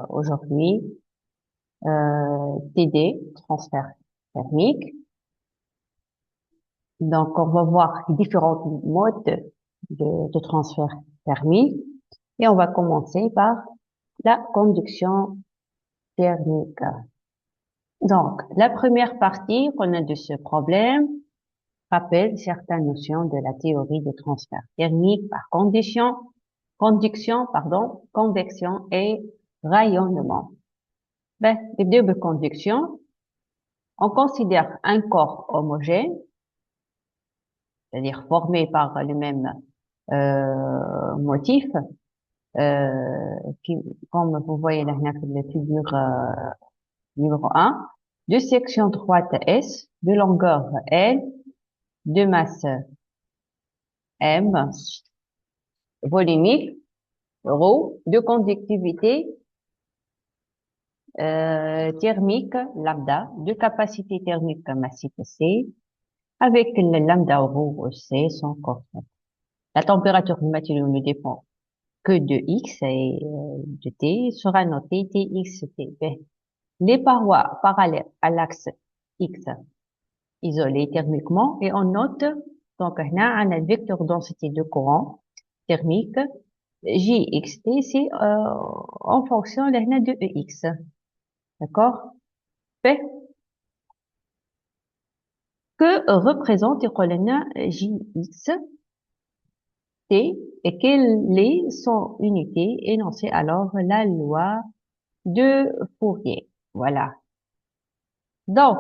aujourd'hui TD, transfert thermique. Donc, on va voir différents modes de transfert thermique et on va commencer par la conduction thermique. Donc, la première partie qu'on a de ce problème rappelle certaines notions de la théorie de transfert thermique par conduction, convection et rayonnement. Les deux de conduction, on considère un corps homogène, c'est-à-dire formé par le même motif, qui, comme vous voyez là, dans la figure numéro 1, de section droite S, de longueur L, de masse M, volumique, ρ, de conductivité thermique, lambda, de capacité thermique massive C, avec le lambda ρ C sont constantes. La température du matériau ne dépend que de X et de T sera noté TXT. Les parois parallèles à l'axe X isolées thermiquement et on note donc on a un vecteur densité de courant thermique JXT c'est en fonction de EX. D'accord? Que représente JX T et quelle est son unité énoncée alors la loi de Fourier. Voilà. Donc,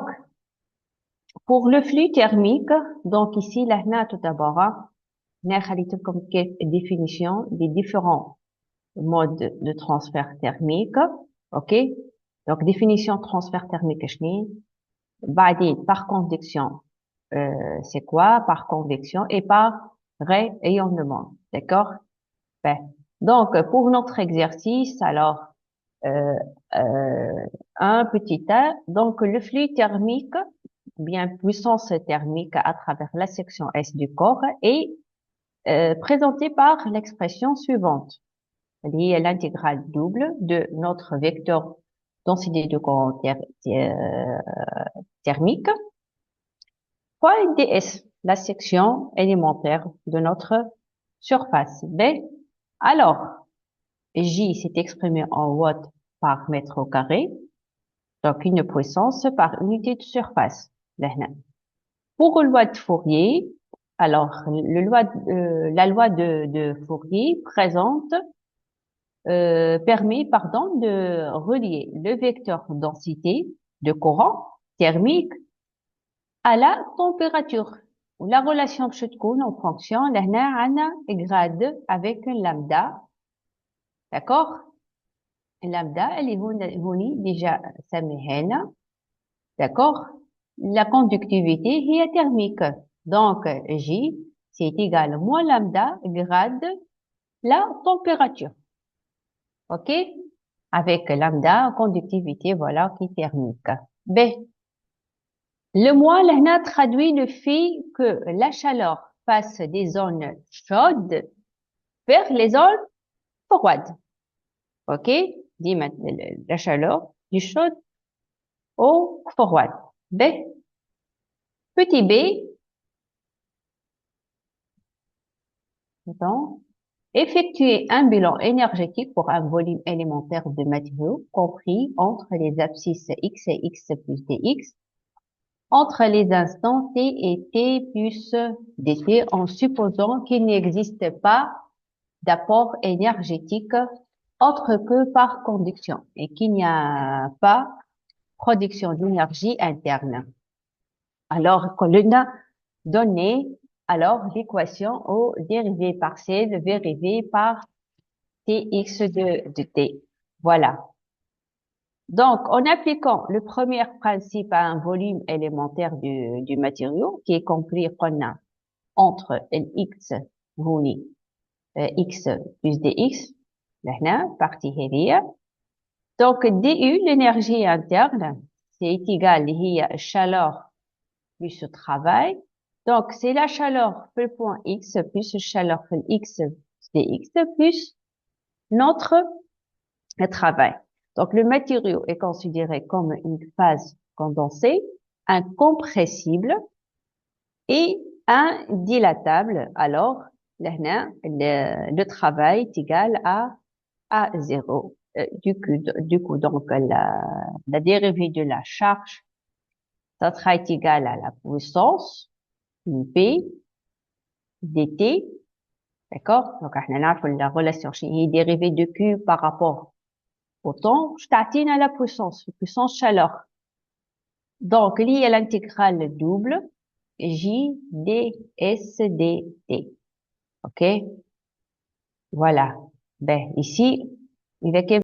pour le flux thermique, donc ici, là, on a tout d'abord, on a comme définition des différents modes de transfert thermique. OK? Donc, définition de transfert thermique, par convection, c'est quoi? Par convection et par rayonnement. D'accord? Ben, donc, pour notre exercice, alors, euh, un petit a, donc le flux thermique, bien puissance thermique à travers la section S du corps est présenté par l'expression suivante, liée à l'intégrale double de notre vecteur densité de courant thermique, fois ds, la section élémentaire de notre surface. B. Alors, J s'est exprimé en watts par mètre au carré, donc une puissance par unité de surface. Pour la loi de Fourier, alors la loi de Fourier permet de relier le vecteur densité de courant thermique à la température. La relation que en fonction de grade avec un lambda, d'accord? Lambda, elle est déjà samihena, d'accord? La conductivité est thermique. Donc, J, c'est égal à moins lambda grade la température. OK? Avec lambda, conductivité, voilà, qui est thermique. B. Le moins, là, traduit le fait que la chaleur passe des zones chaudes vers les zones froides. OK? Dit maintenant la chaleur du chaud au froid. B. Petit b, attends, effectuer un bilan énergétique pour un volume élémentaire de matériaux compris entre les abscisses x et x plus dx, entre les instants t et t plus dt, en supposant qu'il n'existe pas d'apport énergétique autre que par conduction et qu'il n'y a pas production d'énergie interne. Alors qu'on a donné alors l'équation aux dérivées partielles dérivée par tx de t. Voilà. Donc, en appliquant le premier principe à un volume élémentaire du matériau, qui est compris qu'on a entre Lx voulu x plus dx, là, partie هذه. Donc, du, l'énergie interne, c'est égal à chaleur plus travail. Donc, c'est la chaleur le point X plus chaleur X dx plus notre travail. Donc, le matériau est considéré comme une phase condensée, incompressible et indilatable. Alors, là, le travail est égal à zéro. Du coup, donc, la dérivée de la charge, ça sera égal à la puissance, P, dt. D'accord? Donc, on a la relation est dérivée de Q par rapport au temps. Je t'attends à la puissance chaleur. Donc, il y a l'intégrale double J d S d t. OK? Voilà. Ben, ici, il va